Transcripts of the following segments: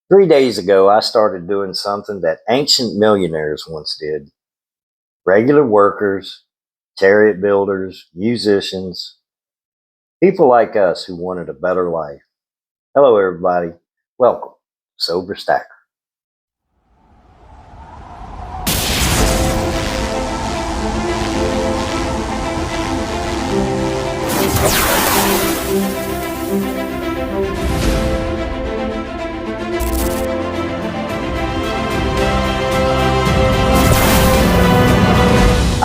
3 days ago, I started doing something that ancient millionaires once did. Regular workers, chariot builders, musicians, people like us who wanted a better life. Hello, everybody. Welcome, Sober Stacker.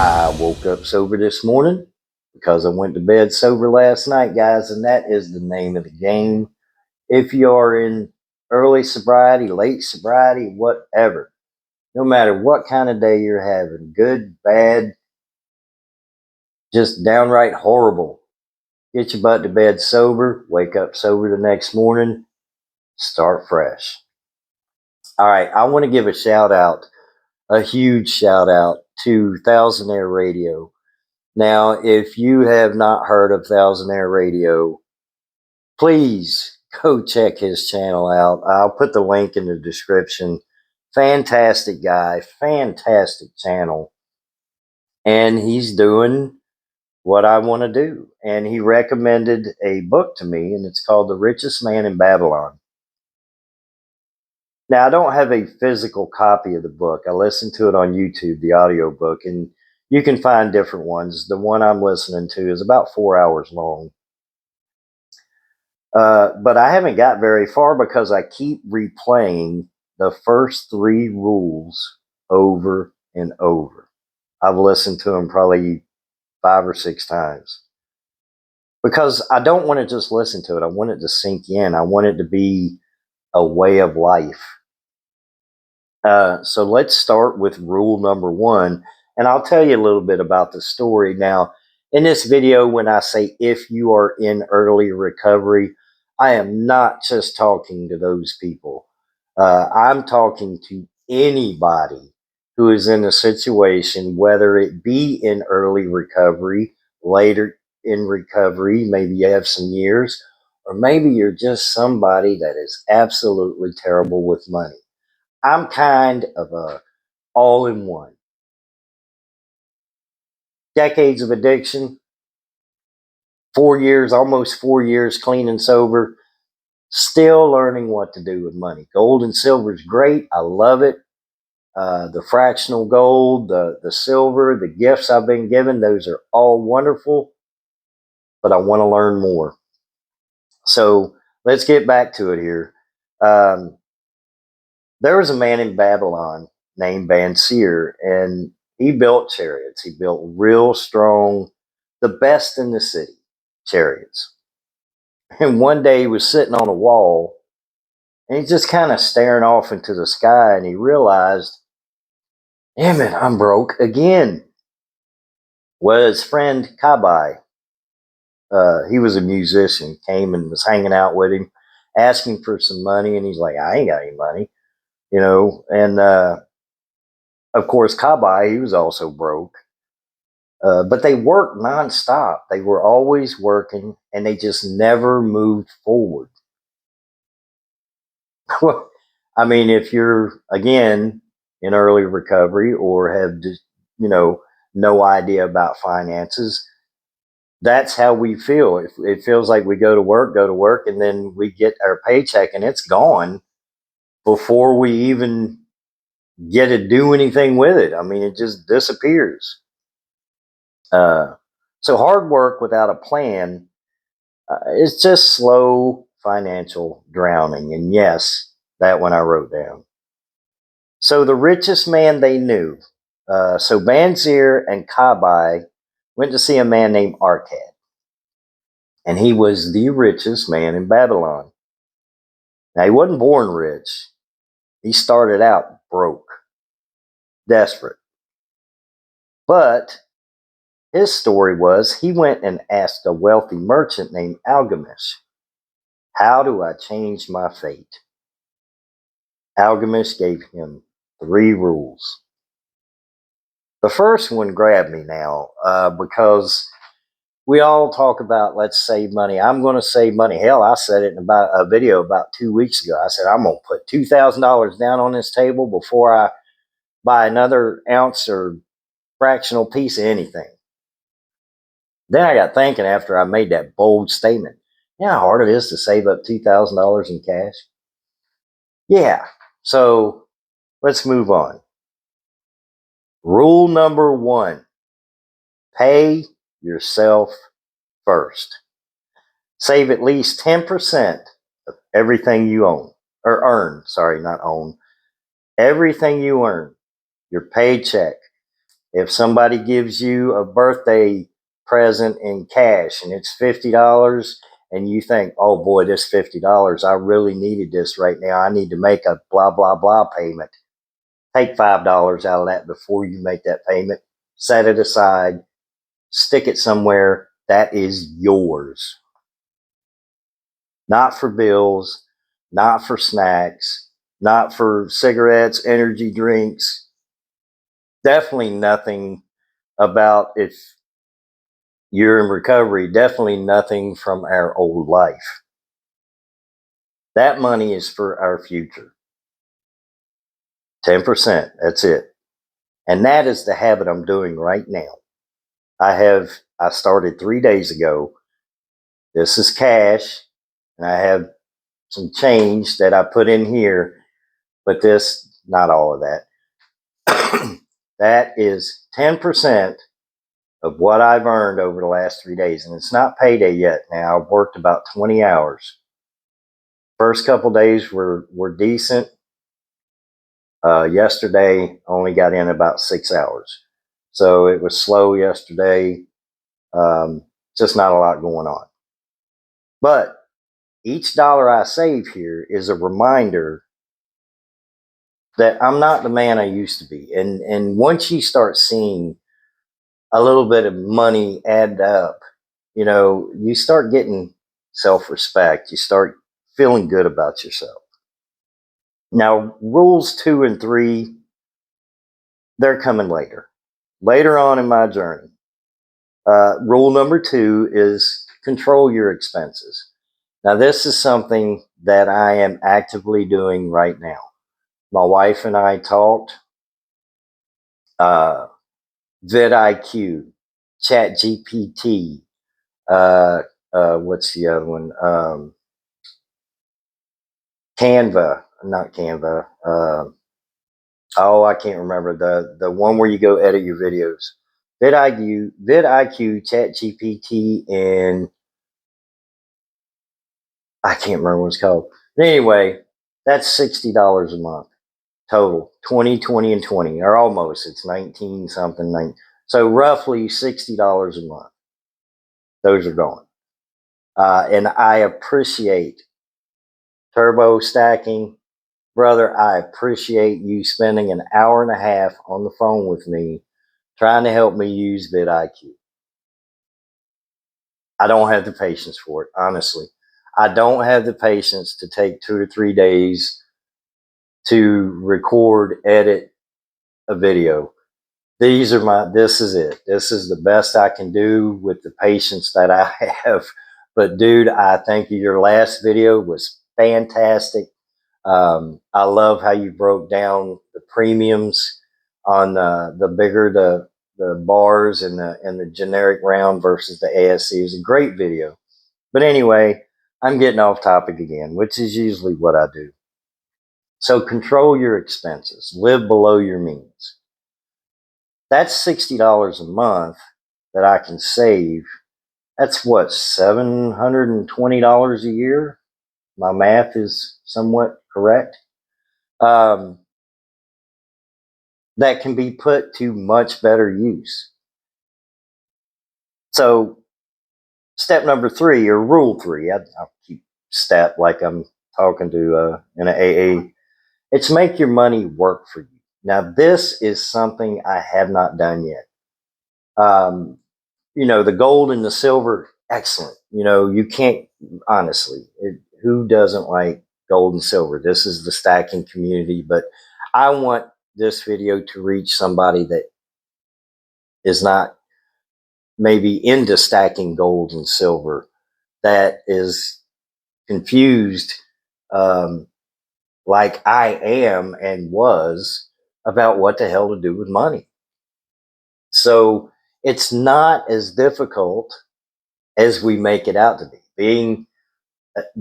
I woke up sober this morning because I went to bed sober last night, guys, and that is the name of the game. If you are in early sobriety, late sobriety, whatever, no matter what kind of day you're having, good, bad, just downright horrible, get your butt to bed sober, wake up sober the next morning, start fresh. All right, I want to give a shout out, a huge shout out to Thousand Air Radio. Now, if you have not heard of Thousand Air Radio, please go check his channel out. I'll put the link in the description. Fantastic guy, fantastic channel. And he's doing what I want to do. And he recommended a book to me, and it's called The Richest Man in Babylon. Now, I don't have a physical copy of the book. I listened to it on YouTube, the audio book, and you can find different ones. The one I'm listening to is about 4 hours long. But I haven't got very far because I keep replaying the first three rules over and over. I've listened to them probably 5 or 6 times because I don't want to just listen to it. I want it to sink in. I want it to be a way of life. So let's start with rule number one, and I'll tell you a little bit about the story. Now, in this video, when I say if you are in early recovery, I am not just talking to those people. I'm talking to anybody who is in a situation, whether it be in early recovery, later in recovery, maybe you have some years, or maybe you're just somebody that is absolutely terrible with money. I'm kind of a all in one. Decades of addiction, 4 years, almost 4 years clean and sober, still learning what to do with money. Gold and silver is great. I love it. The fractional gold, the silver, the gifts I've been given, those are all wonderful, but I want to learn more. So let's get back to it here. Um, there was a man in Babylon named Bansir, and he built chariots. He built real strong, the best in the city chariots. And one day he was sitting on a wall and he's just kind of staring off into the sky, and he realized, damn it, I'm broke again. Well, his friend Kabai, he was a musician, came and was hanging out with him, asking for some money, and he's like, I ain't got any money, and of course, Kabai, he was also broke. But they worked nonstop. They were always working, and they just never moved forward. Well, I mean, if you're again in early recovery or have just, no idea about finances, that's how we feel. It feels like we go to work, and then we get our paycheck, and it's gone before we even get to do anything with it. I mean, it just disappears. Uh, so hard work without a plan, it's just slow financial drowning. And yes, that one I wrote down. So the richest man they knew. So Banzir and Kabai went to see a man named Arkad. And he was the richest man in Babylon. Now, he wasn't born rich. He started out broke, desperate. But his story was he went and asked a wealthy merchant named Algamish, how do I change my fate? Algamish gave him 3 rules. The first one grabbed me now because we all talk about let's save money. I'm going to save money. Hell, I said it in about a video about 2 weeks ago. I said I'm going to put $2,000 down on this table before I buy another ounce or fractional piece of anything. Then I got thinking after I made that bold statement, you know how hard it is to save up $2,000 in cash? Yeah. So let's move on. Rule number 1, pay yourself first. Save at least 10% of everything you own or earn. Sorry, not own. Everything you earn, your paycheck. If somebody gives you a birthday present in cash and it's $50 and you think, oh boy, this $50, I really needed this right now. I need to make a blah, blah, blah payment. Take $5 out of that before you make that payment. Set it aside. Stick it somewhere that is yours. Not for bills, not for snacks, not for cigarettes, energy drinks. Definitely nothing about if you're in recovery, definitely nothing from our old life. That money is for our future. 10%, that's it. And that is the habit I'm doing right now. I started 3 days ago. This is cash, and I have some change that I put in here, but this, not all of that. That is 10% of what I've earned over the last 3 days. And it's not payday yet now. I've worked about 20 hours. First couple days were decent. Yesterday, only got in about 6 hours. So it was slow yesterday. Just not a lot going on. But each dollar I save here is a reminder that I'm not the man I used to be. And once you start seeing a little bit of money add up, you know, you start getting self-respect. You start feeling good about yourself. Now, rules 2 and 3, they're coming later on in my journey. Rule number 2 is control your expenses. Now, this is something that I am actively doing right now. My wife and I talked. Uh, vidIQ, ChatGPT, what's the other one? Canva, not Canva. I can't remember the one where you go edit your videos. vidIQ, ChatGPT, and I can't remember what it's called. But anyway, that's $60 a month total. 20, 20, and 20, or almost. It's 19 something. 19. So roughly $60 a month. Those are gone. And I appreciate turbo stacking. Brother, I appreciate you spending an hour and a half on the phone with me trying to help me use vidIQ. I don't have the patience for it, honestly. I don't have the patience to take 2 to 3 days to record, edit a video. This is it. This is the best I can do with the patience that I have. But dude, I think your last video was fantastic. I love how you broke down the premiums on the bigger the bars and the generic round versus the ASC. It was a great video. But anyway, I'm getting off topic again, which is usually what I do. So control your expenses. Live below your means. That's $60 a month that I can save. That's what, $720 a year? My math is somewhat correct. That can be put to much better use. So, step number 3, or rule 3, I'll keep step like I'm talking to in an AA. It's make your money work for you. Now, this is something I have not done yet. You know, the gold and the silver, excellent. You know, you can't, honestly, who doesn't like gold and silver? This is the stacking community, but I want this video to reach somebody that is not maybe into stacking gold and silver that is confused, um, like I am and was, about what the hell to do with money. So it's not as difficult as we make it out to be.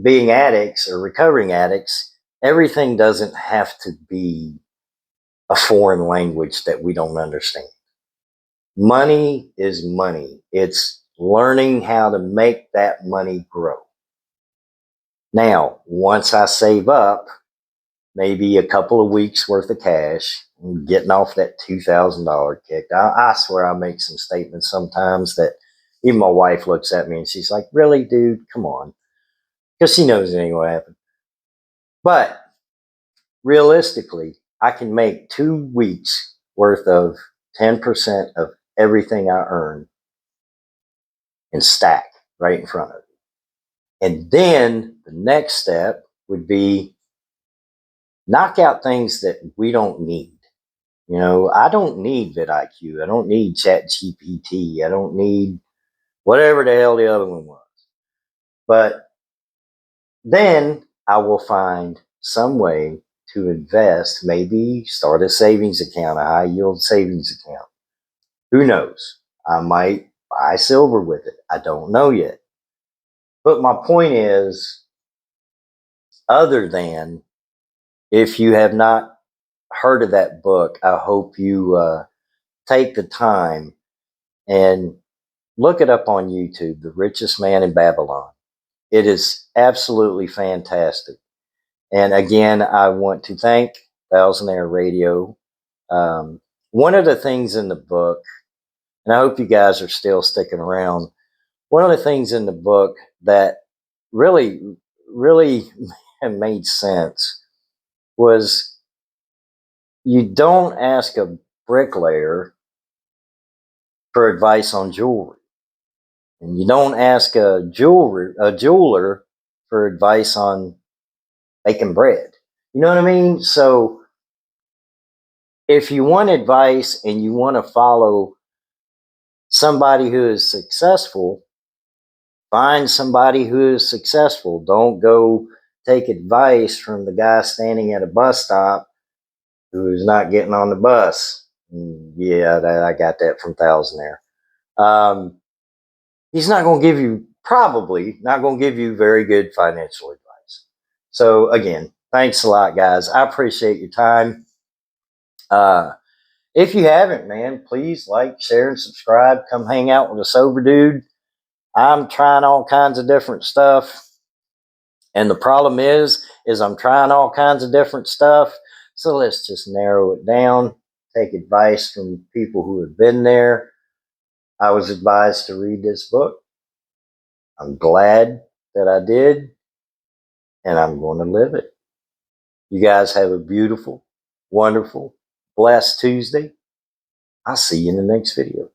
Being addicts or recovering addicts, everything doesn't have to be a foreign language that we don't understand. Money is money. It's learning how to make that money grow. Now, once I save up maybe a couple of weeks worth of cash, I'm getting off that $2,000 kick. I swear I make some statements sometimes that even my wife looks at me and she's like, "Really, dude? Come on." Because she knows it ain't going to happen. But realistically, I can make 2 weeks worth of 10% of everything I earn and stack right in front of me. And then the next step would be knock out things that we don't need. You know, I don't need vidIQ. I don't need ChatGPT. I don't need whatever the hell the other one was. But then I will find some way to invest, maybe start a savings account, a high yield savings account. Who knows? I might buy silver with it. I don't know yet. But my point is, other than, if you have not heard of that book, I hope you take the time and look it up on YouTube, The Richest Man in Babylon. It is absolutely fantastic. And again, I want to thank Thousandaire Radio. One of the things in the book, and I hope you guys are still sticking around, one of the things in the book that really, really made sense was you don't ask a bricklayer for advice on jewelry. And you don't ask a jeweler for advice on baking bread. You know what I mean? So if you want advice and you want to follow somebody who is successful, find somebody who is successful. Don't go take advice from the guy standing at a bus stop who is not getting on the bus. Yeah, I got that from Thousandaire. He's not going to give you, probably not going to give you very good financial advice. So again, thanks a lot, guys. I appreciate your time. If you haven't, man, please like, share, and subscribe. Come hang out with a sober dude. I'm trying all kinds of different stuff. And the problem is I'm trying all kinds of different stuff. So let's just narrow it down. Take advice from people who have been there. I was advised to read this book. I'm glad that I did, and I'm going to live it. You guys have a beautiful, wonderful, blessed Tuesday. I'll see you in the next video.